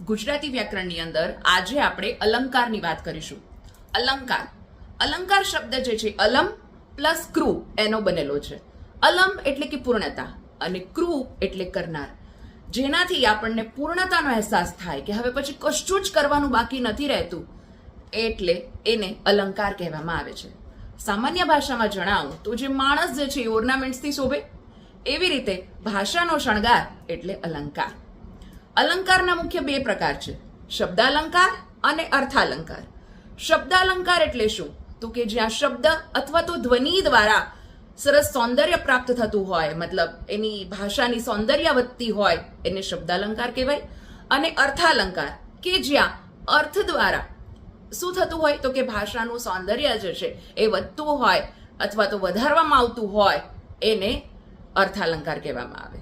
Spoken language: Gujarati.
ગુજરાતી વ્યાકરણની અંદર આજે આપણે અલંકારની વાત કરીશું. અલંકાર અલંકાર શબ્દ જે છે અલમ પ્લસ ક્રુ એનો બનેલો છે. અલમ એટલે કે પૂર્ણતા અને ક્રુ એટલે કરનાર, જેનાથી આપણને પૂર્ણતાનો અહેસાસ થાય કે હવે પછી કશું જ કરવાનું બાકી નથી રહેતું, એટલે એને અલંકાર કહેવામાં આવે છે. સામાન્ય ભાષામાં જણાવું તો જે માણસ જે છે એ ઓર્નામેન્ટ્સથી શોભે, એવી રીતે ભાષાનો શણગાર એટલે અલંકાર. અલંકારના મુખ્ય બે પ્રકાર છે, શબ્દાલંકાર અને અર્થાલંકાર. શબ્દાલંકાર એટલે શું? તો કે જ્યાં શબ્દ અથવા તો ધ્વનિ દ્વારા સરસ સૌંદર્ય પ્રાપ્ત થતું હોય, મતલબ એની ભાષાની સૌંદર્ય વધતી હોય, એને શબ્દાલંકાર કહેવાય. અને અર્થાલંકાર કે જ્યાં અર્થ દ્વારા શું થતું હોય તો કે ભાષાનું સૌંદર્ય જે છે એ વધતું હોય અથવા તો વધારવામાં આવતું હોય, એને અર્થાલંકાર કહેવામાં આવે.